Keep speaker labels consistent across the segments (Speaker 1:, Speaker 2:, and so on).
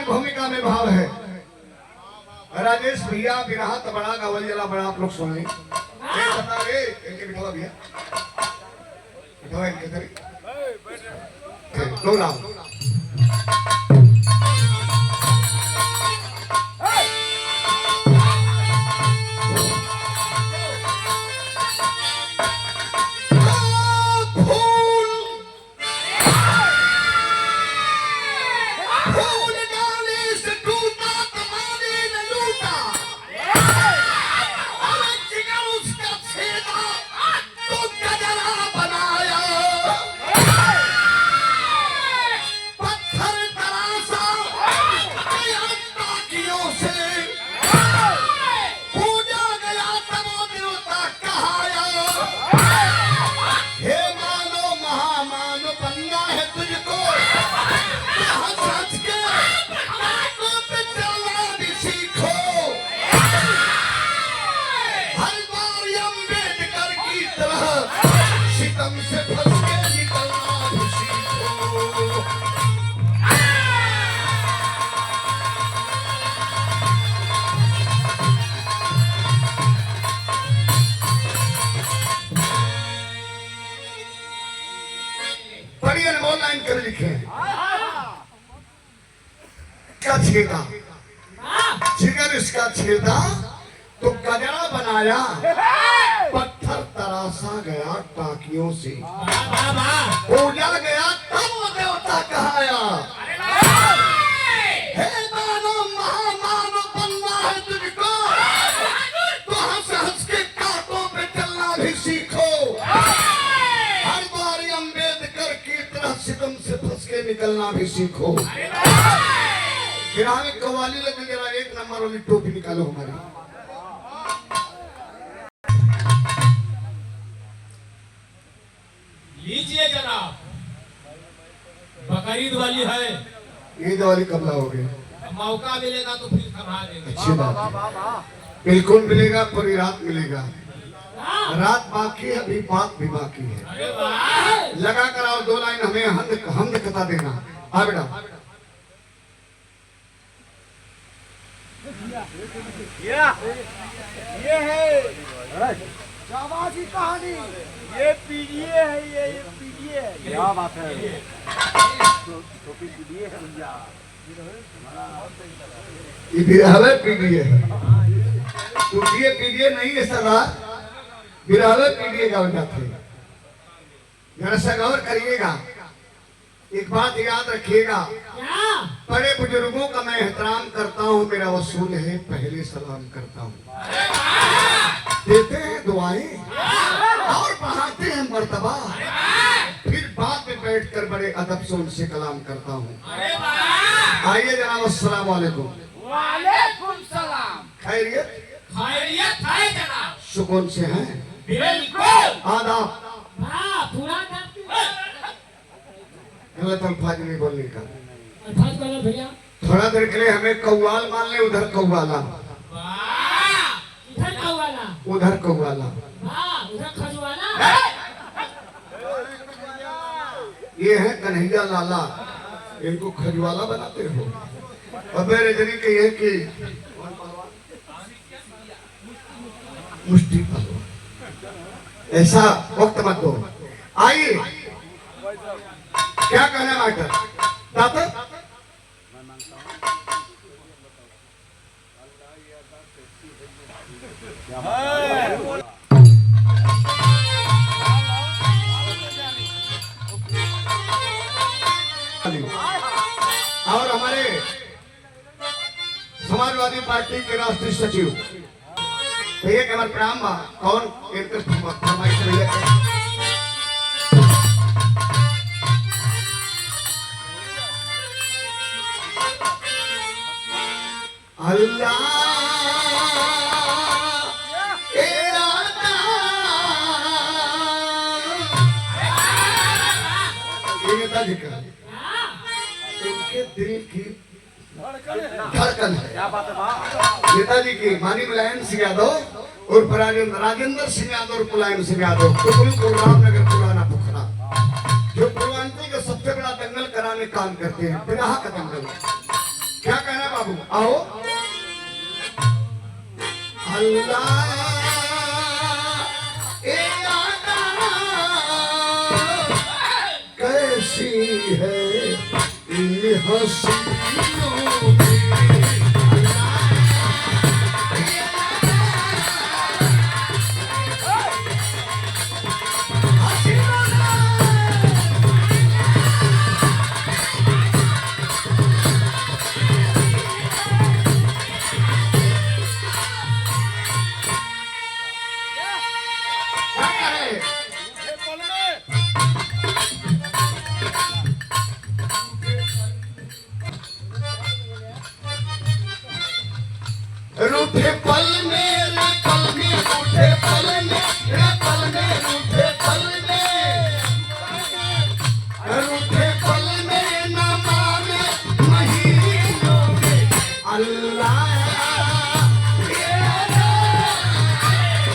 Speaker 1: की भूमिका में भाव है राजेश भैया बिरहा तो बड़ा गावल जला बड़ा आप लोग सुने बता रे इनके बिठवा भैया बिठवा इनके तरी दो नाम छेदा जिगर इसका छेदा तो गजरा बनाया पत्थर तरासा गया टाकियों से उजल गया तब वो देवता कहाया हे मानो महामानो बनना है तुझको तो हंस हंस के कांटों पे चलना भी सीखो हर बार अम्बेडकर की तरह सितम से फंस के निकलना भी सीखो में कव्वाली लग जरा एक नंबर वाली टोपी निकालो हमारी
Speaker 2: लीजिए जनाब बकरीद वाली है
Speaker 1: ईद वाली कब लाओगे
Speaker 2: मौका मिलेगा तो फिर थमा देंगे
Speaker 1: अच्छी बात है बिल्कुल मिलेगा पूरी रात मिलेगा रात बाकी है अभी बात भी बाकी है लगा कर आओ दो लाइन हमें हमद कथा देना आ बेटा
Speaker 3: ये है शाबाश की कहानी ये पीडीए है ये पीडीए है क्या बात है तो पीडीए है
Speaker 1: ये बिरहवे पीडीए तो पीडीए नहीं है सरदार बिरहवे पीडीए का वजह थे जरा सा गौर करिएगा एक बात याद रखिएगा बड़े बुजुर्गों का मैं एहतराम करता हूँ मेरा वसूल है पहले सलाम करता हूँ देते हैं दुआएं और बढ़ाते हैं मर्तबा फिर बाद में बैठकर बड़े अदब से उनसे कलाम करता हूँ आइए जनाब अस्सलाम वालेकुम
Speaker 3: वालेकुम सलाम
Speaker 1: खैरियत
Speaker 2: खैरियत है जनाब
Speaker 1: सुकून से हैं
Speaker 2: बिल्कुल
Speaker 1: आदाब
Speaker 2: पूरा
Speaker 1: गलत अल्फाज नहीं बोलने का
Speaker 2: अल्फाज बोलो भैया
Speaker 1: थोड़ा देर के लिए हमें कव्वाल मान ले उधर कव्वाला
Speaker 2: इधर कव्वाला
Speaker 1: उधर कव्वाला
Speaker 2: उधर खजवाला
Speaker 1: ये है कन्हैया लाला इनको खजवाला बनाते हो और मेरे जनी के ये कि मुष्टि पहलवान ऐसा वक्त मत दो आइए क्या कहना मास्टर दाता और हमारे समाजवादी पार्टी के राष्ट्रीय सचिव भैया के हमारे प्रणाम कौन फरमाइश भैया अल्लाह इनके दिल की धड़कन है नेताजी की मानी मुलायम सिंह यादव और राजेंद्र सिंह यादव और मुलायम सिंह यादव रामनगर पुराना पोखरा जो पूर्वांचल का सबसे बड़ा दंगल कराने काम करते हैं बिना का दंगल क्या बाबू आओ अल्लाह ए आना कैसी है इन हसीनों की रूठे पल में रूठे पल में रूठे पल में न माने महीनों में अल्लाह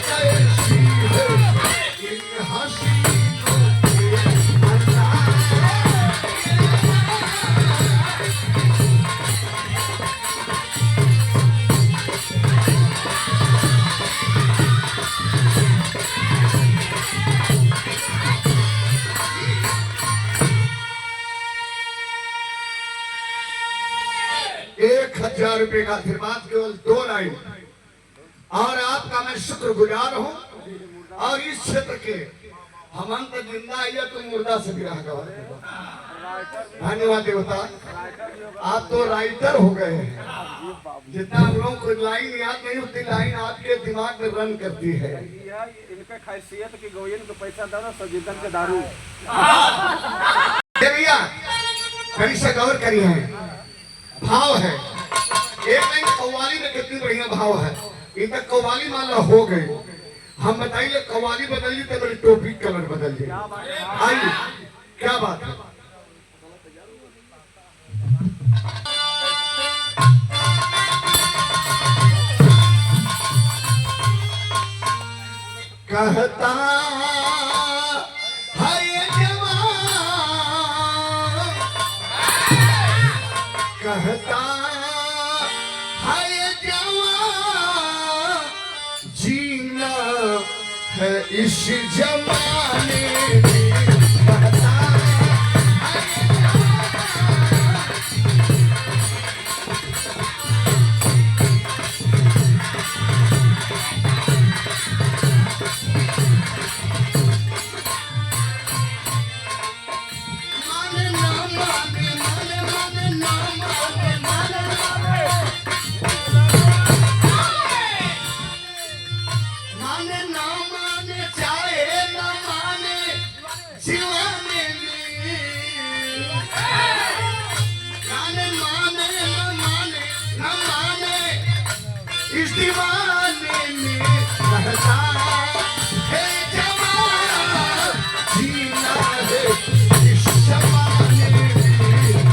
Speaker 1: कैसी है इन हसीनों की अल्लाह ₹1000 का आशीर्वाद केवल 2 लाइन और आपका मैं शुक्रगुजार हूँ और इस क्षेत्र के हमंत जिंदा है तो मुर्दा से विराह का धन्यवाद देवता आप तो राइटर हो गए हैं जितना हम लोगों को लाइन याद नहीं उतनी लाइन आपके दिमाग में रन करती है
Speaker 3: इनका खासियत की गोयन को पैसा दो सजीतन के दारू
Speaker 1: भैया कहीं से गौर करी है भाव है एक लाइन कव्वाली में कितनी बढ़िया भाव है इधर कव्वाली मान लो हो गई हम बताइए कव्वाली बदलिए तो मेरी टोपी कलर बदलिए आइए क्या बात है कहता है ये जवान कहता है ये जवान जीना है इस जमाने में कहता है ये इस दीवाने में कहता है जवान जीना है इस जमाने में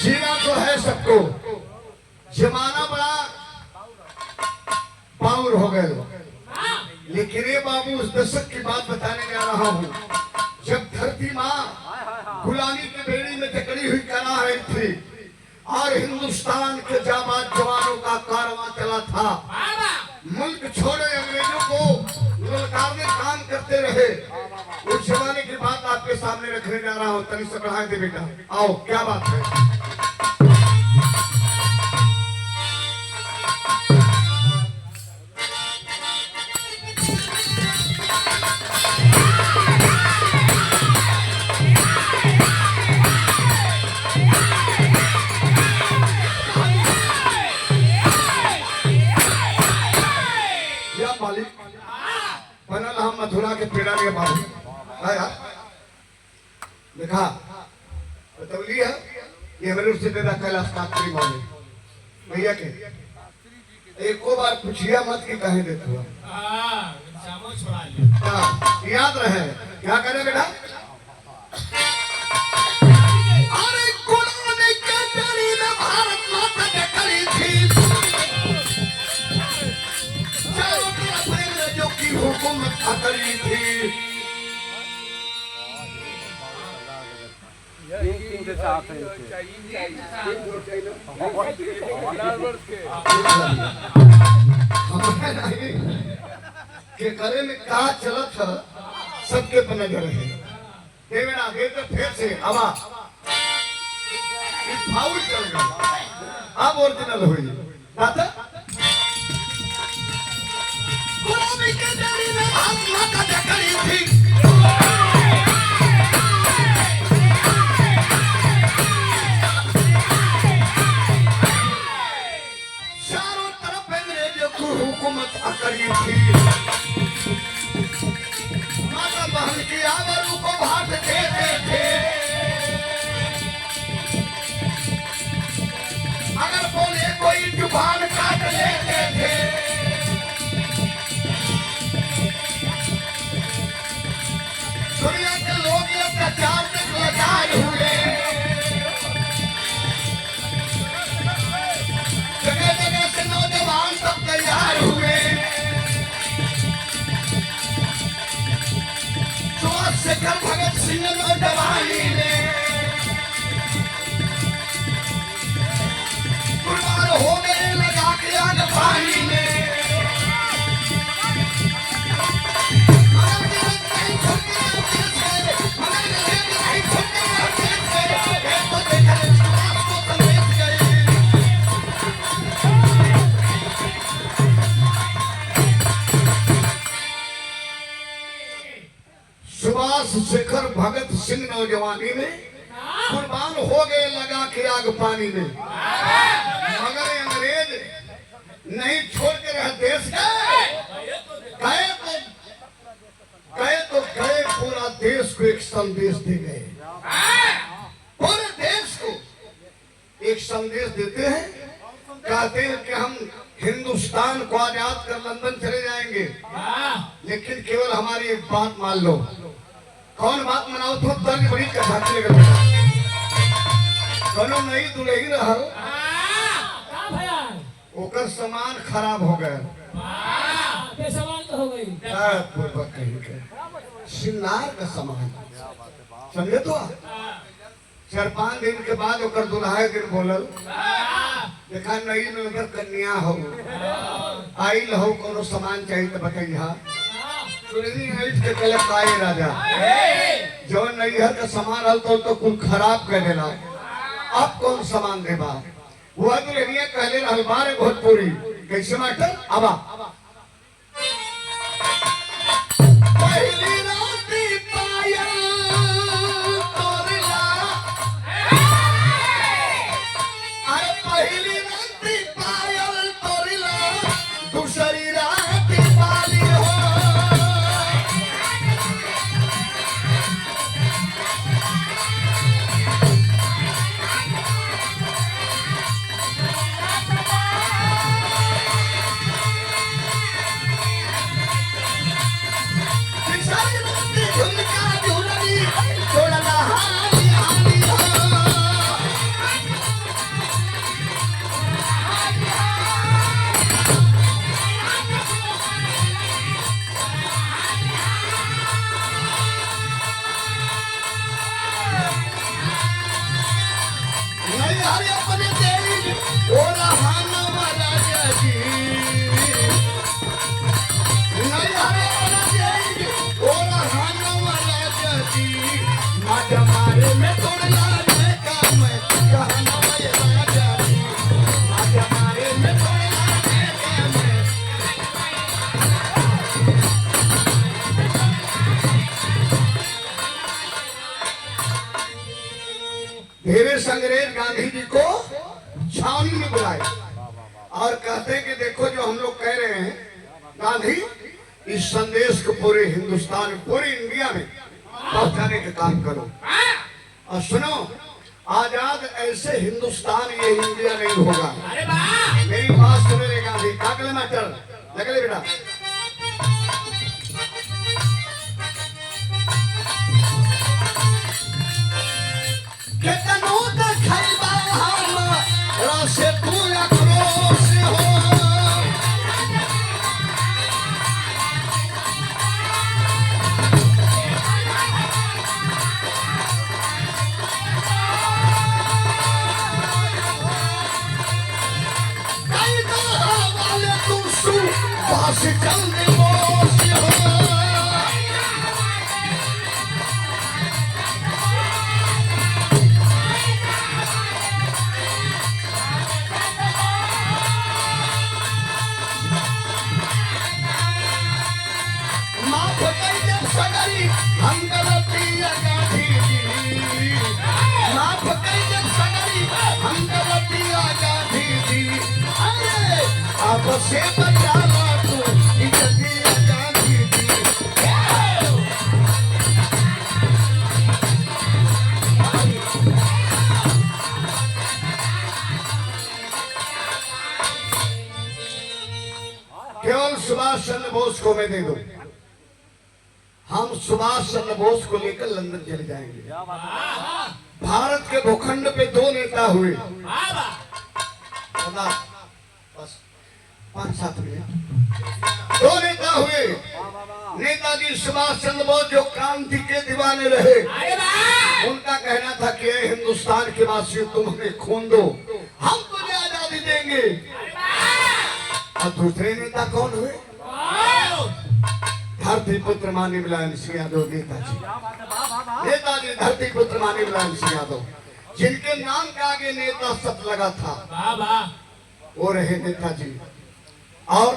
Speaker 1: जीना तो है सबको जमाना बड़ा पावर हो गए लेकिन ये बाबू उस दशक की बात बताने जा रहा हूँ जब धरती माँ गुलामी की बेड़ी में जकड़ी हुई करा रही थी और हिंदुस्तान के जाबाज जवानों का कारवां चला था मुल्क छोड़े अंग्रेजों को ललकारने काम करते रहे उस जमाने की बात आपके सामने रखने जा रहा हूँ तनी से बढ़ाए दे बेटा आओ क्या बात है बनल हम मथुरा के पेड़ा के बाबू आया देखा बतौली है ये मेरे से दादा कैलाश कात्री मौली भैया के एको बार पूछिया मत कि कहे देते हो याद रहे क्या करे बेटा अरे अकड़ी थी।
Speaker 3: तीन के साथ है
Speaker 1: हमें नहीं के करे में का चलत है सबके पर नजर है। देवना दे तो फिर से हवा फाउल चल गया अब ओरिजिनल हुई दादा गुलामी के जड़ी में आत्मा का जकड़ी थी। चारों तरफ अंग्रेजों की हुकूमत अकड़ी थी। माता बहन की आबरू को भाट देते थे। अगर बोले कोई जुबान काट लेते थे। दुनिया के लोग ये अत्याचार से लाचार हुए। जगह जगह से नौजवान सब तैयार हुए। सुभाष शेखर भगत सिंह नौजवानी में कुर्बान हो गए लगा के आग पानी में। मगर गिरफ्त नहीं छूटे देश से, मगर गिरफ्त नहीं छूटे देश से। एक तो देखा सुभाष को संदेश गए। सुभाष शेखर भगत सिंह नौजवानी में कुर्बान हो गए लगा के आग पानी में। मगर अंग्रेज नहीं छोड़ के रहे देश गए पूरा देश को एक संदेश दे गए। पूरे देश को एक संदेश देते हैं। कहते हैं कि हम हिंदुस्तान को आजाद कर लंदन चले जाएंगे, लेकिन केवल हमारी एक बात मान लो। कौन बात मनाओ तो दर्द बड़ी कथा चलेगा। कौनो नई दुल्हन रहल
Speaker 2: का भया
Speaker 1: ओकर सामान खराब हो गया।
Speaker 2: बेसमान तो हो गई।
Speaker 1: पूर्वक कहीं के श्रृंगार का सामान समझे तो 4-5 दिन के बाद ओकर दुल्हा दिन बोलल देखा नई में उधर कन्या हो आइल हो कोनो सामान चाहिए तो बताइया। सुरनी ऐठ के कल काए राजा जो नैहर का सामान हल तो कुल खराब कर देला। अब कौन सामान देबा वो दुल्हनिया कहले रहल बारे भोजपुरी कैसे मास्टर आबा पहली राती पायल तोरला। अरे पहली राती पायल तोरला दूसरी राती पाली हो। अंग्रेज गांधी जी को छावनी में बुलाए और कहते हैं कि देखो जो हम लोग कह रहे हैं गांधी इस संदेश को पूरे हिंदुस्तान पूरे इंडिया में पहुंचाने का काम करो। और सुनो आजाद ऐसे हिंदुस्तान ये इंडिया नहीं होगा। मेरी बात सुने रे गांधी कागले मास्टर लगले बेटा कितनो खैबा हम रसे पूरा क्रोश हो। बसे बचावा तू इंडिया गांधी जी केवल सुभाष चंद्र बोस को मैं दे दूं, हम सुभाष चंद्र बोस को लेकर लंदन चले जाएंगे।
Speaker 3: क्या बात है
Speaker 1: भारत के भूखंड पे दो नेता हुए, बस 5-7 मिनट, दो नेता हुए। नेताजी सुभाष चंद्र बोस जो क्रांति के दीवाने रहे, उनका कहना था कि ए हिंदुस्तान के वासियों तुम हमें खून दो, हम तुझे आजादी देंगे। और दूसरे नेता कौन हुए? धरती पुत्र माननीय मुलायम सिंह यादव नेताजी।
Speaker 3: क्या बात है वाह वाह वाह
Speaker 1: नेताजी धरती पुत्र माननीय मुलायम सिंह यादव, जिनके नाम के आगे नेता सत लगा था, वो रहे नेताजी। और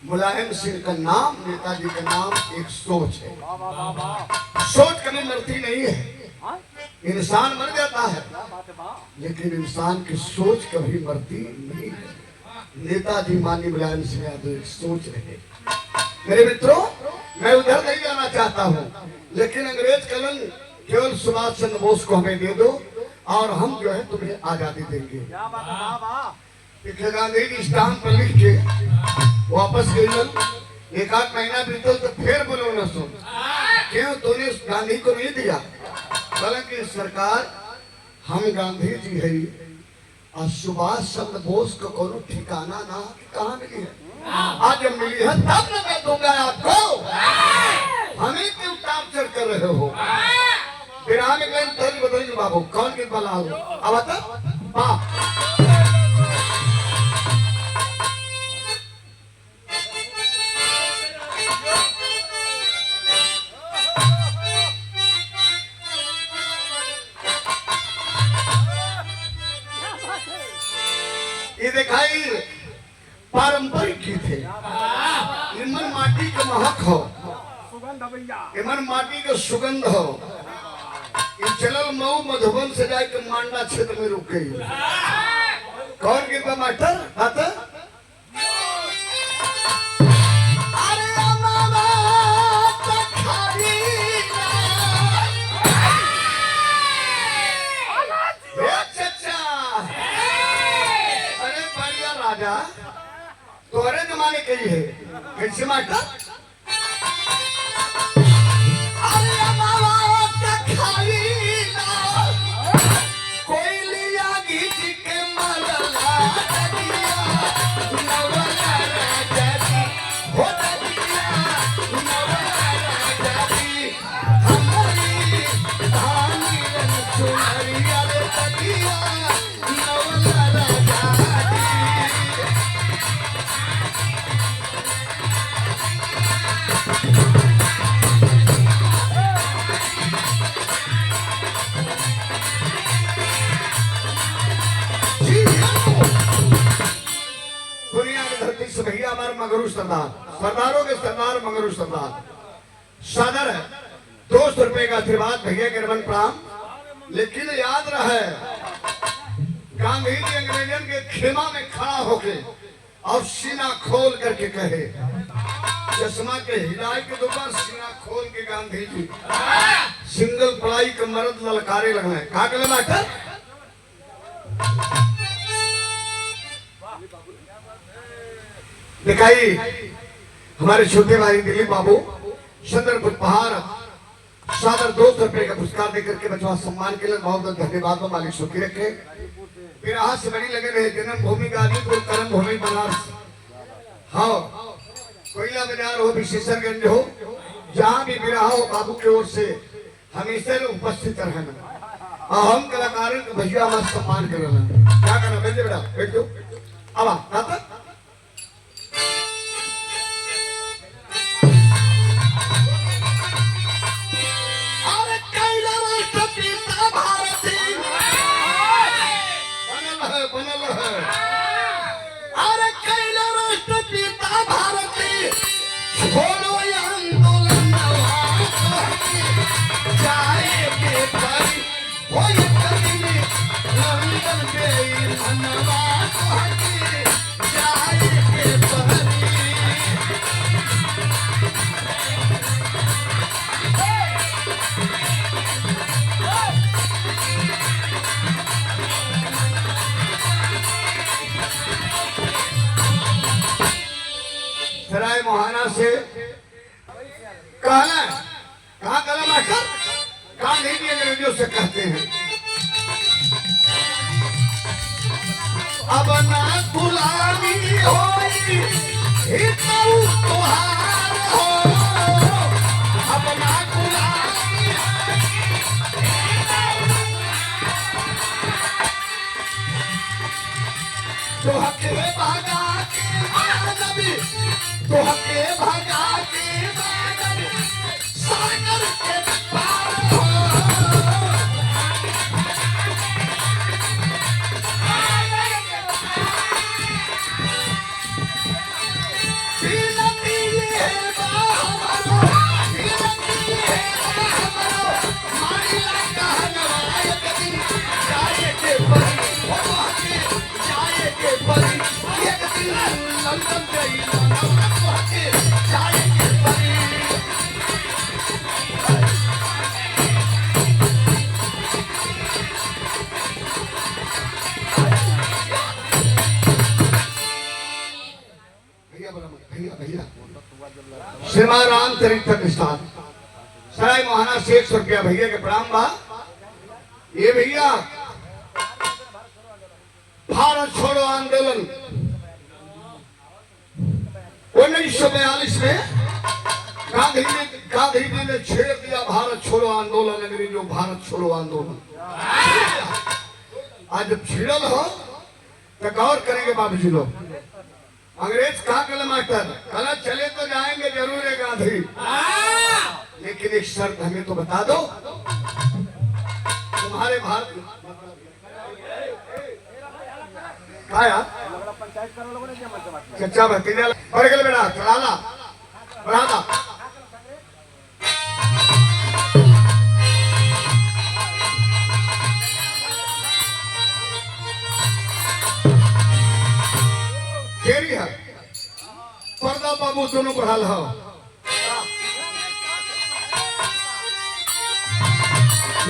Speaker 1: मुलायम सिंह का नाम, नेताजी का नाम एक सोच है।
Speaker 3: वाह वाह वाह
Speaker 1: सोच कभी मरती नहीं है,
Speaker 3: हाँ
Speaker 1: इंसान मर जाता है,
Speaker 3: क्या बात है वाह
Speaker 1: लेकिन इंसान की सोच कभी मरती नहीं है। नेताजी माननीय मुलायम सिंह यादव एक सोच रहे। मेरे मित्रों, मैं उधर नहीं जाना चाहता हूँ, लेकिन अंग्रेज कलन केवल सुभाष चंद्र बोस को हमें दे दो और हम जो है तुम्हें आजादी देंगे।
Speaker 3: क्या बात है वाह वाह
Speaker 1: इंदिरा गांधी की स्टाम्प पर लिख के वापस गई। एक आध महीना बीतल तो फिर बोलो न सुन, क्यों तूने गांधी को नहीं दिया? हालांकि सरकार हम गांधी जी है और सुभाष चंद्र बोस को कोनो ठिकाना ना कहाँ मिली है? आज जब मिली है तब न मैं दूंगा आपको। हमें क्यों टार्चर कर रहे हो? विराम में तरी बदल बाबू कौन के बला हो? अब बता ये दिखाई पारंपरिक गीत है। इमन माटी का महक हो,
Speaker 3: सुगंध भैया
Speaker 1: इमन माटी का सुगंध हो। ये चलल मऊ मधुबन से जाके मांडा क्षेत्र में रुक गई। कौन गीत है मास्टर? बता। अरे मामा तखारी चचा, अरे बढ़िया राजा, तोरे जमाने के ही है कैसे मास्टर? अरे मामा तखारी कोई लिया गीत के मलला दिया नवला राजा जी हो दिया नवला राजा जी हमारी धानी रंग चुनरिया रे दिया नवला राजा जी। दुनिया की धरती से भैया हमारे मगरू सरदार, सरदारों के सरदार मगरू सरदार सदर है। 200 रुपए का आशीर्वाद भैया के रमन प्रणाम। लेकिन याद रहे गांधी जी अंग्रेजन के खेमा में खड़ा होके और सीना खोल करके कहे, चश्मा के हिलाई के दोपहर सीना खोल के गांधी जी सिंगल पढ़ाई के मर्द ललकारे लगना है। कहा करे मास्टर? दिखाई हमारे छोटे भाई दिलीप बाबू चंद्रपुर पहाड़ सादर 200 रुपए का पुरस्कार देकर के बचवा सम्मान के लिए बहुत बहुत धन्यवाद। मालिक सुखी रखे। फिर आज से बड़ी लगे रहे जन्म भूमि गाजीपुर, कर्म भूमि बनारस, हाँ कोयला बाजार हो, विशेषरगंज हो, जहाँ भी विराह हो, बाबू की ओर से हमेशा उपस्थित रहना और हम कलाकारों के भैया हमारा सम्मान करना। क्या करना बेटे? बेटा बैठो। अब आता जाए के परी सराय मोहाना से कहना कहा कलम आकर कहा नहीं भी अंग्रेजों से कहते हैं अब ना गुलामी होई हितऊ तुहार हो अब ना गुलामी तो हके भागा के मानवी तो हके भागा के मानवी सागर के पार हो बिनती है बाहरो बिनती है बाहरो मारिया कहनवाय कदी जाए के परी हो हके जाए के परी एक दिन लंदन गई नवरत्न हके जाए के परी भैया श्रीमान रामचरित्र प्रसाद सराय मोहाना से 100 रुपया भैया के प्रणाम बा ये भैया भारत छोड़ो आंदोलन 1942 में गांधी जी ने छेड़ दिया भारत छोड़ो आंदोलन अंग्रेजों भारत छोड़ो आंदोलन आज जब छिड़ल हो तो गौर करेंगे बाबूजी लोग अंग्रेज कहा कल मास्टर कल चले तो जाएंगे जरूर है गांधी लेकिन एक शर्त हमें तो बता दो तुम्हारे भारत क्या यार चचा भतीजा बढ़ गए बेटा चढ़ाला बढ़ाला केरी है पर्दा बाबू दोनों बढ़ाल हो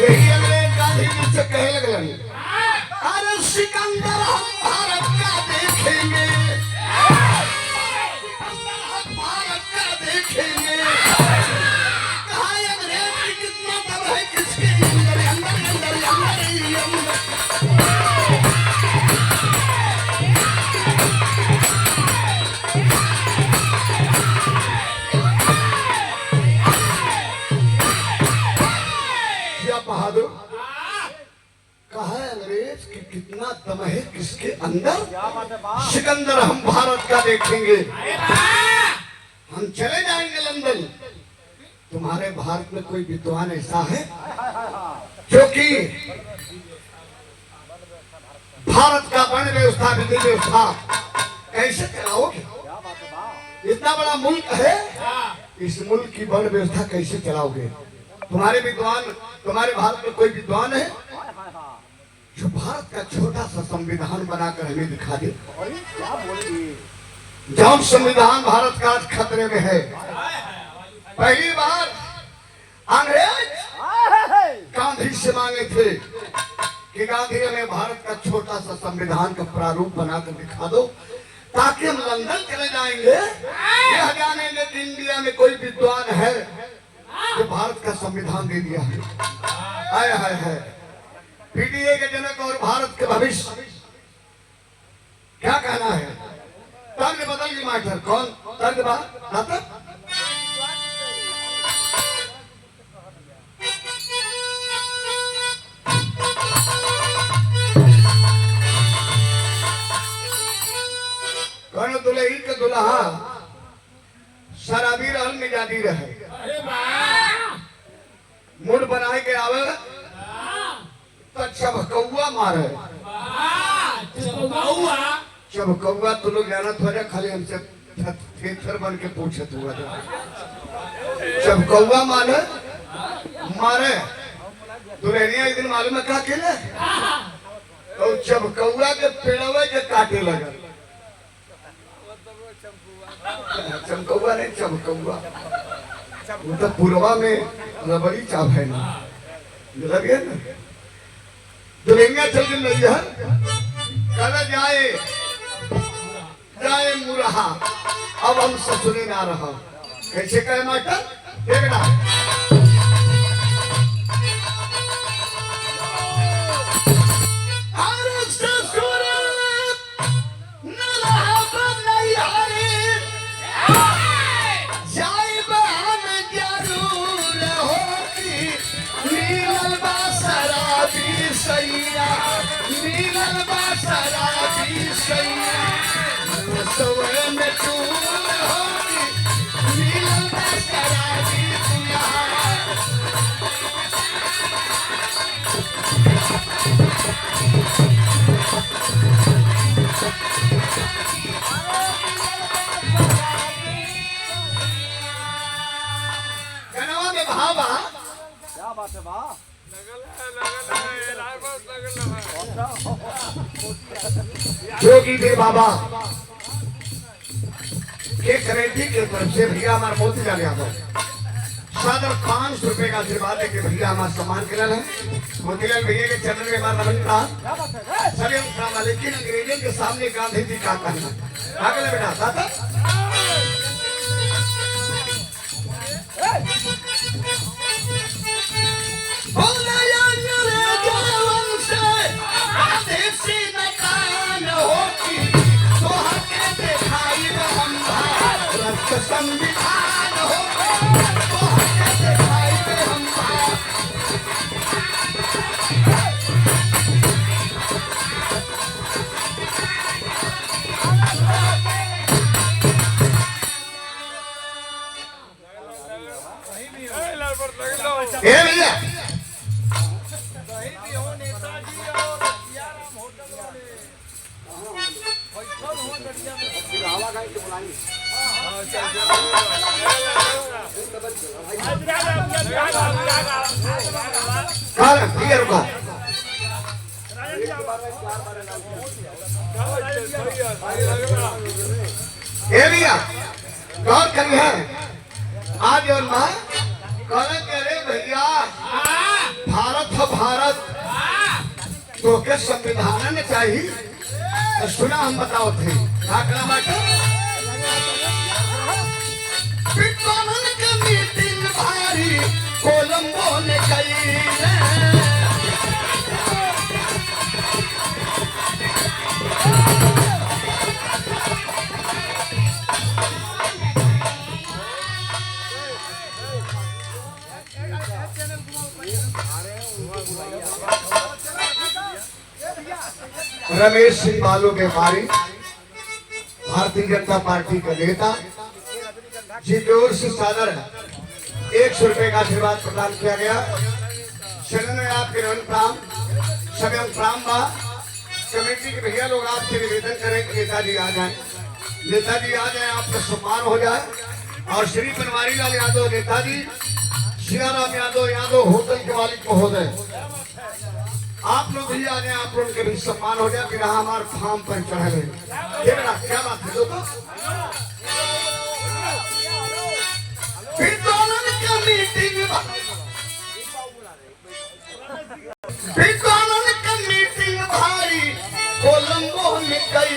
Speaker 1: यही अंग्रेज गांधी जी से कहे लगलन अरे सिकंदर हम भारत का देखेंगे भारत का देखेंगे कहा अंग्रेज की कितना दम है किसके अंदर अंदर अंदर अंदर अंदर बहादुर कहा अंग्रेज कि कितना दम है किसके अंदर सिकंदर हम भारत का देखेंगे हम चले जाएंगे लंदन तुम्हारे भारत में कोई विद्वान ऐसा है जो कि भारत का वर्ण व्यवस्था विधि व्यवस्था कैसे चलाओगे इतना बड़ा मुल्क है इस मुल्क की वर्ण व्यवस्था कैसे चलाओगे तुम्हारे विद्वान तुम्हारे भारत में कोई विद्वान है जो भारत का छोटा सा संविधान बनाकर हमें दिखा दे जब संविधान भारत का आज खतरे में है पहली बार अंग्रेज गांधी से मांगे थे कि गांधी हमें भारत का छोटा सा संविधान का प्रारूप बनाकर दिखा दो ताकि हम लंदन चले जाएंगे यह जानेंगे कि इंडिया में कोई विद्वान है जो भारत का संविधान दे दिया है आय हाय है पीडीए के जनक और भारत के भविष्य क्या कहना है तर्क बदल गई मास्टर कौन तर्क बात कौन दुल्ही के दुल्हा शराबी रहल मिजाजी रहे मुड़ बनाए के आवे तो चबकौआ मारे चबकौआ तो लोग जानत हो खाली हमसे थेथर बन के पूछत हुआ चबकौआ मारे मारे दुल्हनिया एक दिन मालूम है क्या केले तो चबकौआ के पेड़वे के काटे लगा चमकौआ नहीं चमकौआ, वो तो पूर्वा में रबड़ी चाप है ना, लगे ना दुल्हनिया चल दिन रही है, कल जाए जाए मुरहा, अब हम ससुरे ना रहा। कैसे कहे मास्टर देखना,
Speaker 3: क्या बात है वाह
Speaker 1: जोगी देव बाबा के कमेटी के तरफ से भैया हमारे मोती जा गया था सादर 500 रुपए का आशीर्वाद देके भैया हमारा सम्मान करल है। मोतीलाल भैया के चरण में हमारा नमन था सभी हम, लेकिन अंग्रेजों के सामने गांधी जी का कहना आगे बेटा दादा संविधान हो भैया रुका भैया गौर करी है आज और माँ कहने के रे भैया भारत है भारत तो के संविधान ने चाहिए तो सुना हम बताओ थे मीटिंग भारी कोलंबो ने कही रमेश सिंह बालू के पारी भारतीय जनता पार्टी का नेता जी की ओर से सादर 100 रुपए का आशीर्वाद प्रदान किया गया। शरण में आपके प्रणाम सभी प्रणाम बा कमेटी के भैया लोग आपसे निवेदन करें कि नेताजी आ जाए, नेताजी आ जाए, आपका सम्मान हो जाए। और श्री बनवारी लाल यादव नेताजी, सियाराम यादव होटल के मालिक महोदय, आप लोग भी आ जाए, आप लोग के भी सम्मान हो जाए। फिर हमारे फार्म पर चढ़े क्या बात है दोस्तों, मीटिंग भारी कोलंबो में कई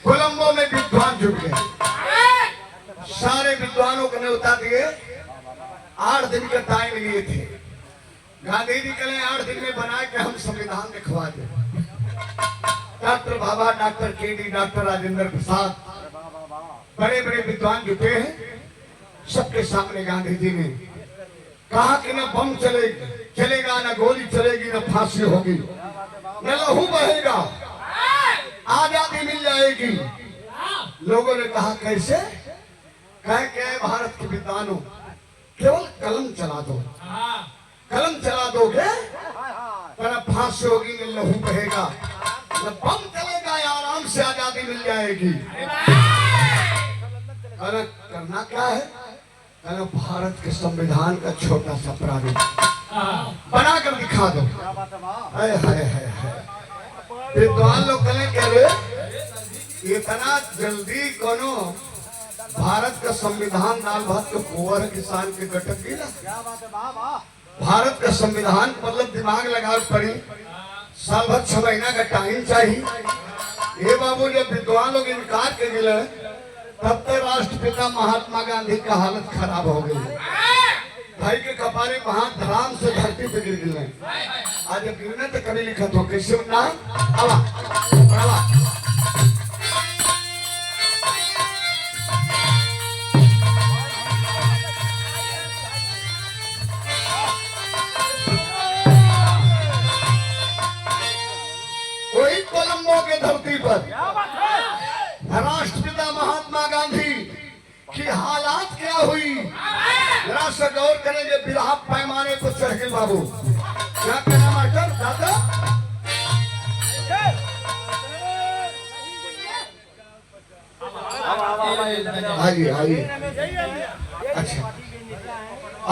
Speaker 1: कोलंबो में विद्वान जुट गए, सारे विद्वानों को न्योता दिए। 8 दिन का टाइम लिए थे। गांधी जी कहे 8 दिन में बना के हम संविधान लिखवा दे। डॉक्टर बाबा, doctor KD, doctor Rajendra Prasad, बड़े बड़े विद्वान जुटे हैं। सबके सामने गांधी जी ने कहा कि न बम चलेगा, न गोली चलेगी, न फांसी होगी, न लहू बहेगा, आजादी मिल जाएगी। लोगों ने कहा कैसे? कहे के भारत के विद्वानों, केवल कलम चला दो, कलम चला दोगे तो न फांसी होगी, न लहू बहेगा, न बम चलेगा, आराम से आजादी मिल जाएगी। करना क्या है? भारत के संविधान का छोटा सा प्रारूप बनाकर दिखा दो। हाय हाय हाय हाय। विद्वान लोग कह रहे इतना जल्दी कोनो भारत का संविधान दाल भात के कुंवर किसान के गटक गिरा। भारत का संविधान मतलब दिमाग लगा पड़ी, साल भर 6 महीना का टाइम चाहिए। ये बाबू जब विद्वान लोग इनकार कर गए तब तक राष्ट्रपिता महात्मा गांधी का हालत खराब हो गई। भाई के कपारे वहां धराम से धरती पे गिर गए। आज गिरने तो कभी लिखा तो कैसे बनना आवा आवा। वही कोलंबो के धरती पर राष्ट्रपिता महात्मा गांधी की हालात क्या हुई, जरा सा गौर करेंगे। बिरहा पैमाने पर चढ़ गए बाबू। क्या कहना मास्टर दादा? आइए आइए। अच्छा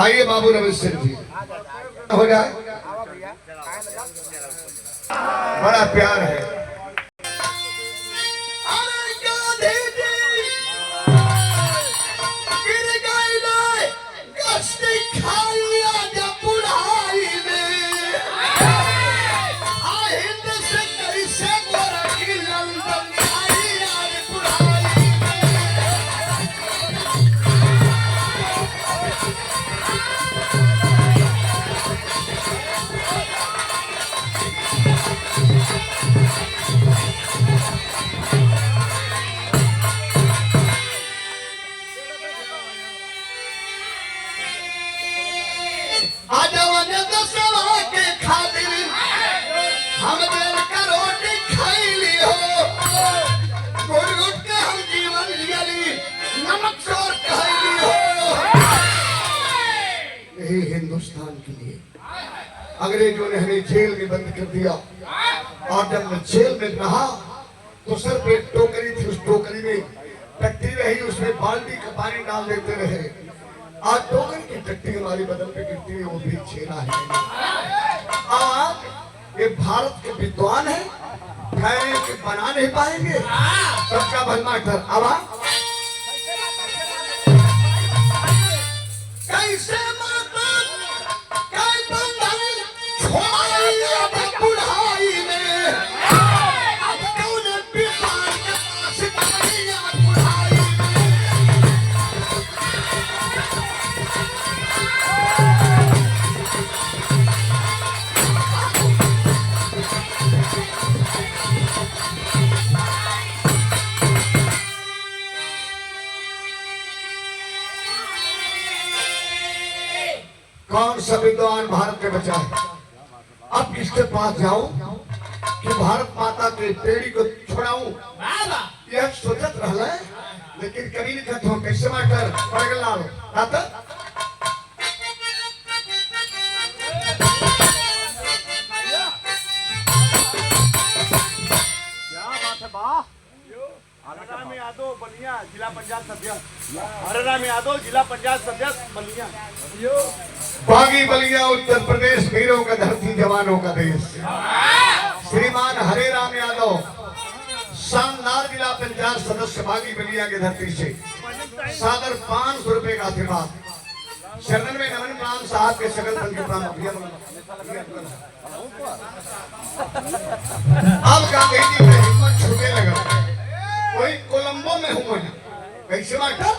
Speaker 1: आइए बाबू रमेश सिंह जी हो जाए। बड़ा प्यार है। हिंदुस्तान के लिए अंग्रेजों ने हमें जेल में बंद कर दिया और जब मैं जेल में रहा तो सर पे टोकरी थी, उस टोकरी में टट्टी रही, उसमें बाल्टी का पानी डाल देते रहे। आज टोकरी की टट्टी हमारी बदन पे गिरती है, वो भी छेना है। आज ये भारत के विद्वान है, कह रहे हैं कि बना नहीं पाएंगे, तब का भरमा कर आवा कैसे कौन सा विद्वान भारत के बचा है? अब किसके पास जाऊं कि भारत माता के पेड़ी को छुड़ाऊं? यह सोचत रहला है, लेकिन कभी नहीं कहता हूं। कैसे मास्टर पढ़ ला लो दादा।
Speaker 3: क्या बात है बा? हरराम यादव बलिया जिला पंचायत सदस्य। हरराम यादव जिला पंचायत सदस्य बलिया।
Speaker 1: बागी बलिया उत्तर प्रदेश, वीरों का धरती, जवानों का देश। श्रीमान हरे राम यादव शानदार जिला पंचायत सदस्य बागी बलिया की धरती से सादर 500 रुपए का आशीर्वाद। शरण में नमन प्रणाम साहब के सकल पंच प्रणाम। अब गांधी जी में हिम्मत छूटे लगा। कोई कोलंबो में हूं मैं, कैसे मास्टर?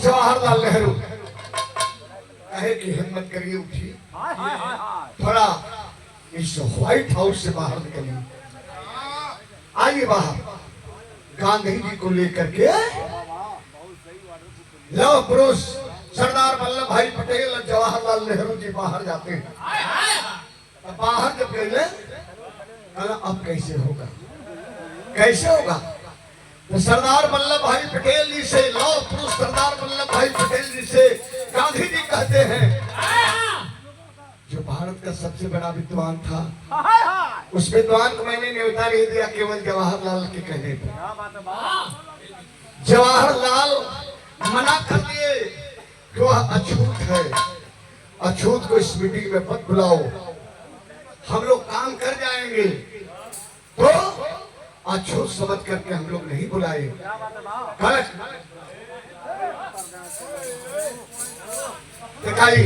Speaker 1: जवाहरलाल नेहरू कहे कि हिम्मत करिए, उठिए, थोड़ा इस व्हाइट हाउस से बाहर निकलिए, आइए बाहर। गांधी जी को लेकर के लौह पुरुष सरदार वल्लभ भाई पटेल और जवाहरलाल नेहरू जी बाहर जाते हैं। अब बाहर जब गए अब कैसे होगा, कैसे होगा? तो सरदार वल्लभ भाई पटेल जी से, लौह पुरुष सरदार वल्लभ भाई पटेल जी से गांधी जी कहते हैं, जो भारत का सबसे बड़ा विद्वान था, उस विद्वान को मैंने न्योता नहीं दिया केवल जवाहरलाल के कहने पर। जवाहरलाल मना कर दिए कि वह अछूत है, अछूत को इस मीटिंग में मत बुलाओ, हम लोग काम कर जाएंगे। तो अछूत समझ करके हम लोग नहीं बुलाए। दिखाई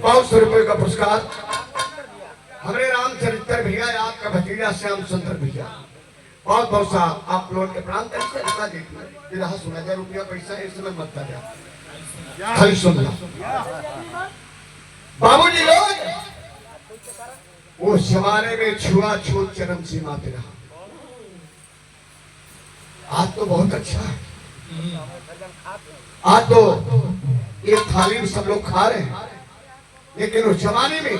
Speaker 1: 500 रुपए का पुरस्कार हमारे रामचरित्र भैया, आपका भतीजा श्याम सुंदर भैया, बहुत बहुत सा आप लोगों के प्राण करके रुका देखना, सुना जाए रुपया पैसा इस समय मत जा, खाली सुन लो। बाबूजी लोग उस जमाने में छुआछूत चरम सीमा पे रहा। आज तो बहुत अच्छा है, आज तो एक थाली में सब लोग खा रहे हैं, लेकिन उस जमाने में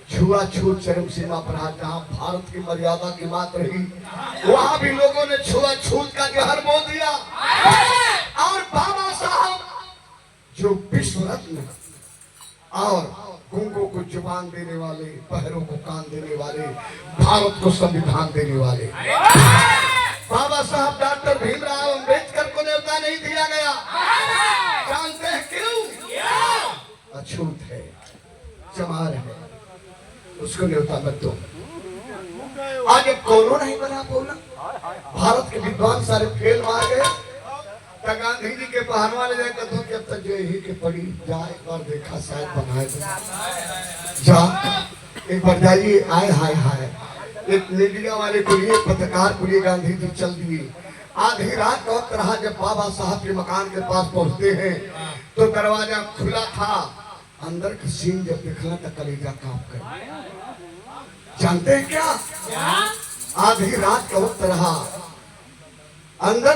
Speaker 1: छुआछूत चरम सीमा पर आ, जहां भारत की मर्यादा की बात रही, वहां भी लोगों ने छुआछूत का जहर बोल दिया। और बाबा साहब जो विश्व रत्न और गूंगों को जुबान देने वाले, बहरों को कान देने वाले, भारत को संविधान देने वाले बाबा साहब डॉक्टर भीमराव अंबेडकर को न्योता नहीं दिया गया। जानते हैं क्यों? अछूत है, चमार है, उसको न्योता मत दो। आज कौनो नहीं बना बोला, भारत के विद्वान सारे फेल मार गए। गांधी जी के पहलवान ले जाकर तो जब तक जो ही के पड़ी जाए, एक बार देखा शायद बनाए जा, एक बार जाइए, आए हाय हाय, एक मीडिया वाले को लिए, पत्रकार को लिए गांधी जी चल दिए। आधी रात का वक्त रहा, जब बाबा साहब के मकान के पास पहुंचते हैं तो दरवाजा खुला था, अंदर का सीन जब देखना तो कलेजा कांप गया। जानते हैं क्या? आधी रात का वक्त रहा, अंदर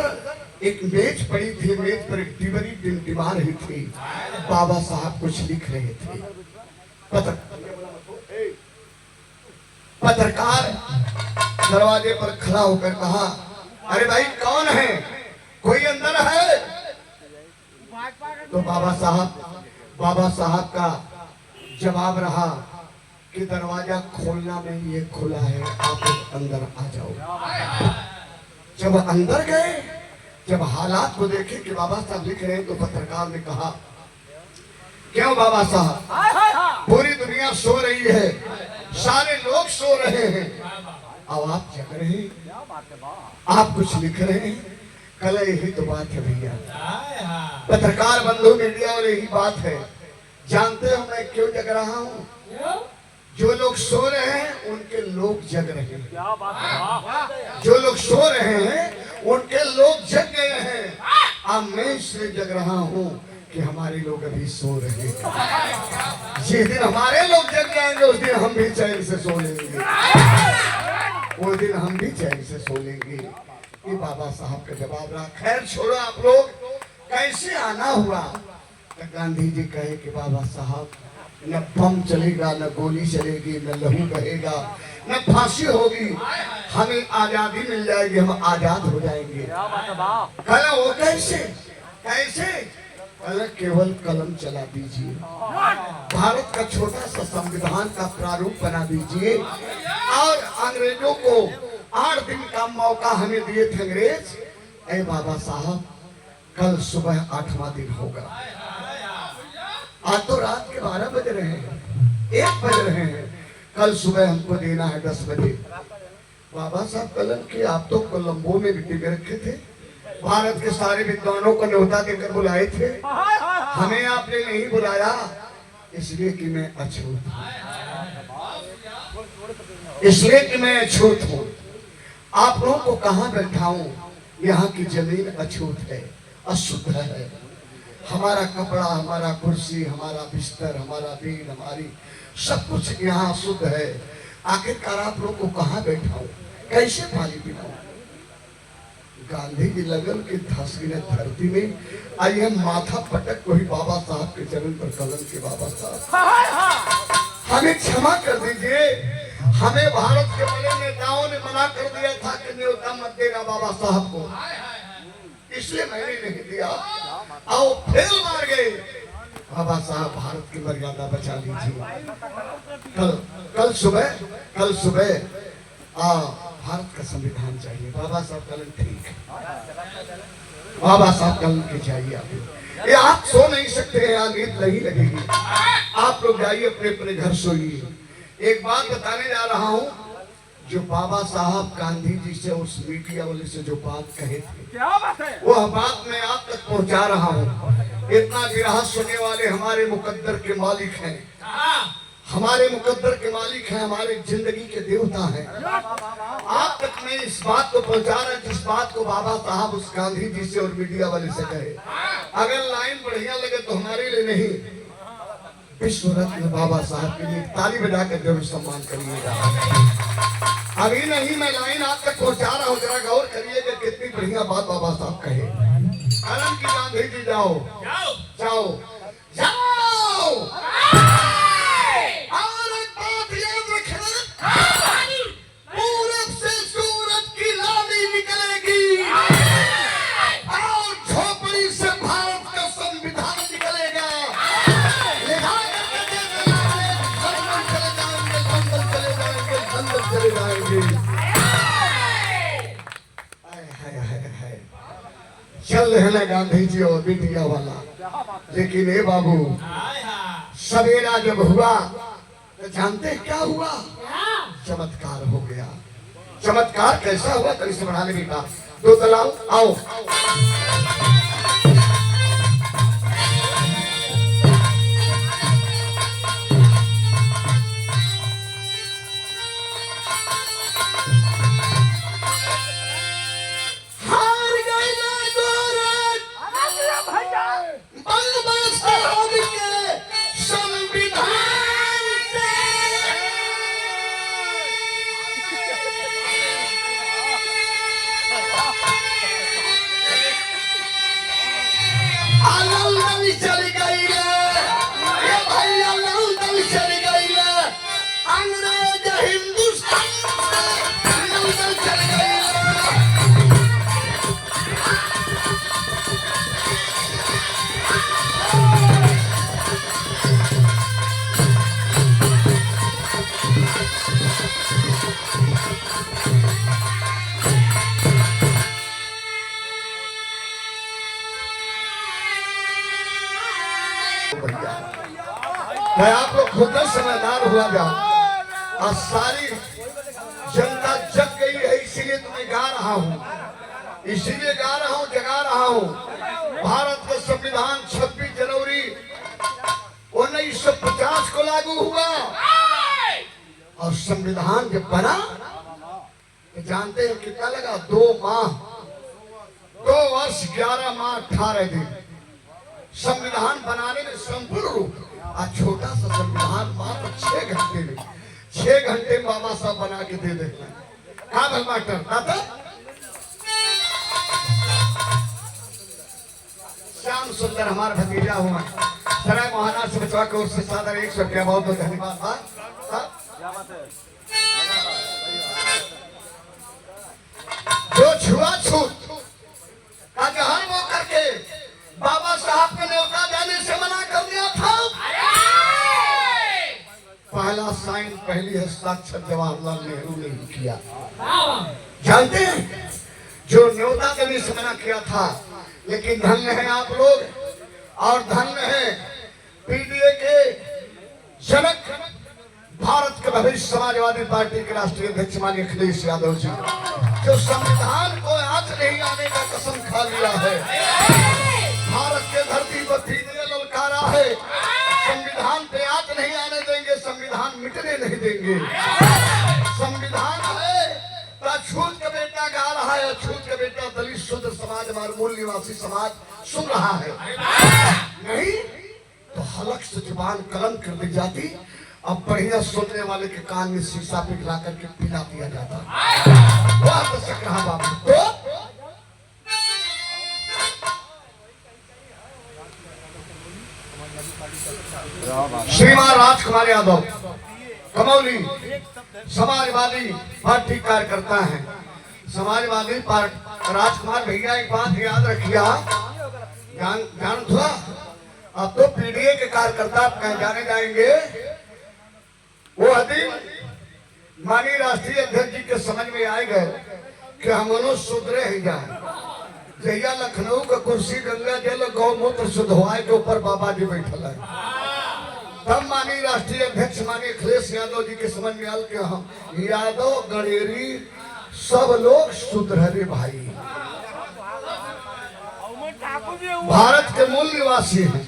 Speaker 1: एक मेज पड़ी थी, मेज पर एक टिबरी टिमटिमा रही थी, बाबा साहब कुछ लिख रहे थे। पत्रकार दरवाजे पर खड़ा होकर कहा, अरे भाई कौन है, कोई अंदर है? तो बाबा साहब का जवाब रहा कि दरवाजा खोलना नहीं, ये खुला है, आप अंदर आ जाओ। जब अंदर गए, जब हालात को देखे कि बाबा साहब लिख रहे हैं, तो पत्रकार ने कहा, क्यों बाबा साहब, पूरी दुनिया सो रही है, सारे लोग सो रहे हैं, अब आप जग रहे हैं, आप कुछ लिख रहे हैं? कल यही तो बात है भैया, पत्रकार बंधु, मीडिया और यही बात है। जानते हो मैं क्यों जग रहा हूँ? जो लोग सो रहे हैं उनके लोग जग रहे हैं, जो लोग सो रहे हैं उनके लोग जग गए हैं। अब मैं इसलिए जग रहा हूँ कि हमारे लोग अभी सो रहे हैं। जिस दिन हमारे लोग जग जाएंगे उस दिन हम भी चैन से सो लेंगे, वो दिन हम भी चैन से सो लेंगे। ये बाबा साहब का जवाब रहा। खैर छोड़ो, आप लोग कैसे आना हुआ? तो गांधी जी कहे कि बाबा साहब, न बम चलेगा, न गोली चलेगी, न लहू बहेगा, न फांसी होगी, हमें आजादी मिल जाएगी, हम आजाद हो जाएंगे। कल वो कैसे कैसे? कल केवल कलम चला दीजिए, भारत का छोटा सा संविधान का प्रारूप बना दीजिए, और अंग्रेजों को 8 दिन का मौका हमें दिए थे अंग्रेज। ऐ बाबा साहब, कल सुबह 8वां दिन होगा। आज तो रात के 12 बज रहे हैं, 1 बज रहे हैं, कल सुबह हमको देना है 10 बजे। बाबा साहब कलम की आप तो कोलंबो में मिट्टी में रखे थे, भारत के सारे विद्वानों को न्योता देकर बुलाए थे, हमें आपने नहीं बुलाया, इसलिए कि मैं अछूत हूँ, इसलिए कि मैं अछूत हूँ। आप लोगों को कहाँ बैठाऊं? यहाँ की जमीन अछूत है, अशुद्ध है। हमारा कपड़ा, हमारा कुर्सी, हमारा बिस्तर, हमारा बेड, हमारी सब कुछ यहाँ शुद्ध है। आखिरकार आप लोग को कहाँ बैठाऊं, कैसे पानी पिलाऊं? गांधी जी लगन के धसकी ने धरती में आई हम माथा पटक वही बाबा साहब के चरण पर कलम के बाबा साहब हमें क्षमा कर दीजिए। हमें भारत के बड़े नेताओं ने मना कर दिया था कि न्योता मत देना बाबा साहब को, इसलिए मैंने नहीं दिया। आओ फेल मार गए। बाबा साहब भारत की मर्यादा बचा लीजिए। कल सुबह भारत का संविधान चाहिए। बाबा साहब कलम ठीक है, बाबा साहब कलम के चाहिए। आप ये आप सो नहीं सकते हैं, यहाँ नींद नहीं लगेगी। आप लोग जाइए अपने अपने घर सोइए। एक बात बताने जा रहा हूँ, जो बाबा साहब गांधी जी से उस मीडिया वाले से जो बात कहे थे,
Speaker 3: क्या बात है?
Speaker 1: वह बात मैं आप तक पहुंचा रहा हूँ। इतना गिरहा सुनने वाले हमारे मुकद्दर के मालिक हैं, हमारे मुकद्दर के मालिक हैं, हमारे जिंदगी के देवता हैं। आप तक मैं इस बात को पहुंचा रहा हूं जिस बात को बाबा साहब उस गांधी जी से और मीडिया वाले से कहे। अगर लाइन बढ़िया लगे तो हमारे लिए नहीं, विश्व रत्न बाबा साहब के लिए ताली बजाकर जरूर सम्मान करिएगा। अभी नहीं, मैं लाइन आप तक पहुंचा रहा हूँ, जरा गौर करिएगा कितनी बढ़िया बात बाबा साहब कहे। कलम की गांधी जी जाओ जाओ जाओ। और एक बात याद रखना, पूरब से सूरज की लाली निकलेगी और झोपड़ी से भारत का संविधान निकलेगा। चले जाएंगे। चल रहे ना गांधी जी और मीडिया वाला, लेकिन ए बाबू सवेरा जब हुआ तो जानते हैं क्या हुआ? चमत्कार हो गया। चमत्कार कैसा हुआ? तो इसे बढ़ाने की बात। दो तलाव आओ। मैं आप लोग खुद समझदार हुआ जाओ और सारी जनता जग गई है, इसीलिए तुम्हें गा रहा हूँ, इसीलिए गा रहा हूँ, जगा रहा हूँ। भारत का संविधान 26 जनवरी 1950 को लागू हुआ और संविधान जब बना तो जानते हैं कितना लगा? 2 वर्ष 11 माह 18 दिन संविधान बनाने में संपूर्ण रूप। आज छोटा सा संविधान मात्र 6 घंटे में, 6 घंटे में बाबा साहब बना के दे देते हैं। हाँ भाई मास्टर दादा, श्याम सुंदर हमारा भतीजा हुआ, सराय मोहना से बचवा के उससे सादर 100 रुपया बहुत बहुत धन्यवाद। जो छुआछूत का जहर वो करके बाबा साहब के न्योता देने से मना कर दिया था, पहला साइन पहली हस्ताक्षर जवाहरलाल नेहरू ने ही किया। जानते हैं जो न्योता देने से मना किया था, लेकिन धन्य है आप लोग और धन्य है पीडीए के जनक, भारत के भविष्य समाजवादी पार्टी के राष्ट्रीय अध्यक्ष माननीय अखिलेश यादव जी, जो संविधान को आज नहीं आने का कसम खा लिया है। भारत के धरती पर पीडीए ललकारा है, संविधान पे आज नहीं आने देंगे, संविधान मिटने नहीं देंगे। संविधान है, छूट का बेटा गा रहा रहा है अछूत के बेटा दलित शूद्र समाज हमारे मूल निवासी समाज सुन रहा है नहीं तो हलक से जुबान कलम कर दी जाती। अब बढ़िया सुनने वाले के कान में शीशा पिघला करके पिला दिया जाता। वह तो सक रहा बाबू तो श्रीमान राजकुमार यादव कमौली समाजवादी पार्टी कार्यकर्ता है। समाजवादी पार्टी राजकुमार भैया एक बात याद रखिया जान थोड़ा अब तो पीडीए के कार्यकर्ता आप कहीं जाने जाएंगे वो दिन माननीय राष्ट्रीय अध्यक्ष जी के समझ में आए गए कि हम मनुष्य सुधरे ही जाए। जहिया लखनऊ का कुर्सी गंगा जल गौमूत्र शुद्ध हुआए के ऊपर बाबा जी बैठल है तब माननीय राष्ट्रीय अध्यक्ष माननीय अखिलेश यादव जी के समझ में आल के हम यादव गणेरी सब लोग सुधरे भाई भारत के मूल निवासी हैं।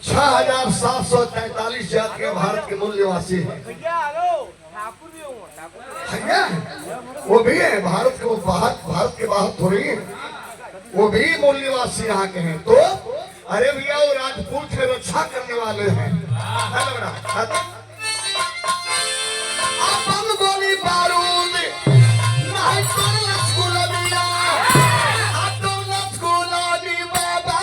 Speaker 1: 6,743 जातियां भारत के मूल निवासी हैं। भैया वो भी है भारत के भारत के बाहर थोड़ी है वो भी मूल निवासी यहाँ के हैं। तो अरे भैया वो राजपूत से रक्षा करने वाले हैं। अपन गोली बारूद नहीं तो लश्कुल दिया तो लश्कुल दी बाबा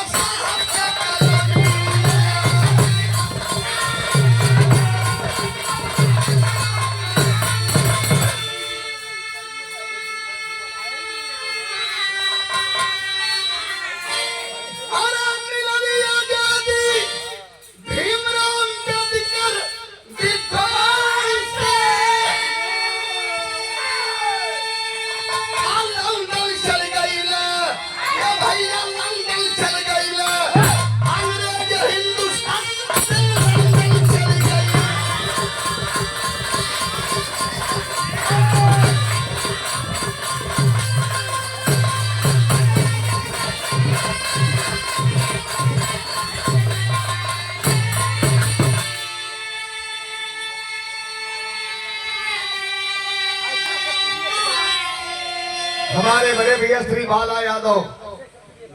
Speaker 1: हमारे बड़े भैया श्री बाला यादव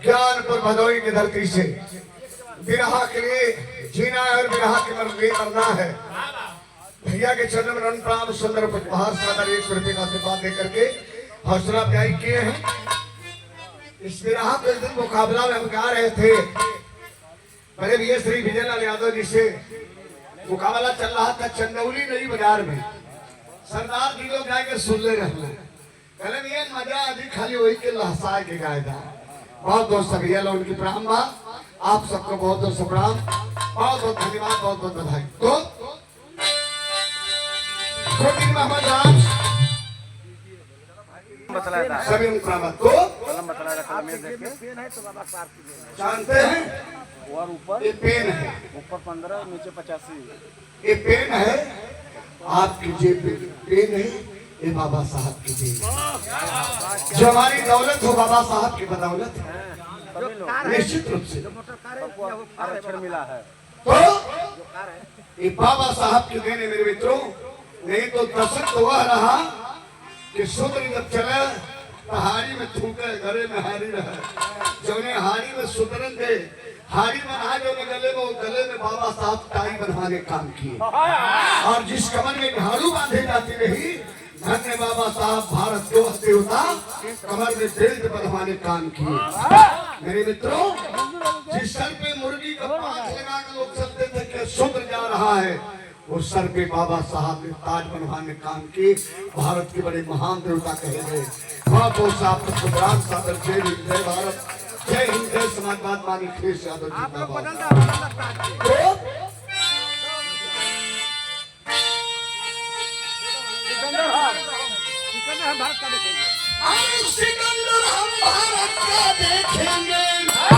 Speaker 1: ज्ञानपुर भदोही की धरती से विरहा के लिए जीना है और विरहा के लिए मरना है। भैया के चरण में रण प्राण सुंदर उपहार सादर 100 रुपए का आशीर्वाद देकर के हौसला अफजाई किए हैं। इस विरहा के दिन मुकाबला में हम गा रहे थे बड़े भैया श्री विजयलाल यादव जी से मुकाबला चल रहा था चंदौली नई बाजार में। सरदार जी लोग जाके सुन ले रहे कल ये मजा अभी खाली वही के लहसा के गाय था। बहुत बहुत शुक्रिया लो उनकी प्रणाम बा आप सबको बहुत बहुत प्रणाम बहुत बहुत धन्यवाद बहुत बहुत बधाई। तो मोहम्मद राम सभी मुकरामत को जानते हैं
Speaker 3: और ऊपर
Speaker 1: ये पेन है
Speaker 3: ऊपर 15 नीचे 85
Speaker 1: ये पेन है आपकी जेब में पेन है ये बाबा साहब की जेब जो हमारी दौलत हो बाबा साहब की बदौलत है निश्चित रूप से
Speaker 3: आरक्षण मिला है।
Speaker 1: तो ये बाबा साहब की देने मेरे मित्रों नहीं तो दशक तो वह रहा कि शूद्र जब चले पहाड़ी में थूके गले में हारी रहे जो ने हारी में सुतरन दे हारी बना जो गले में बाबा साहब टाई बनवाने काम किए और जिस कमर में झाड़ू बांधे जाती रही धन्य बाबा साहब भारत के हस्ते होता कमर में बेल्ट बनवाने काम किए। मेरे मित्रों जिस सर पे मुर्गी का पांच लगा के लोग चलते थे कि शूद्र जा रहा है उस सर पे बाबा साहब ने ताज बनवाने काम किए। भारत के बड़े महान देवता कहे गए बहुत साहब सुखराम सागर जय हिंद जय भारत जय हिंद जय समाजवाद मानी अखिलेश यादव
Speaker 3: हम भारत का देखेंगे
Speaker 1: सिकंदर हम भारत का देखेंगे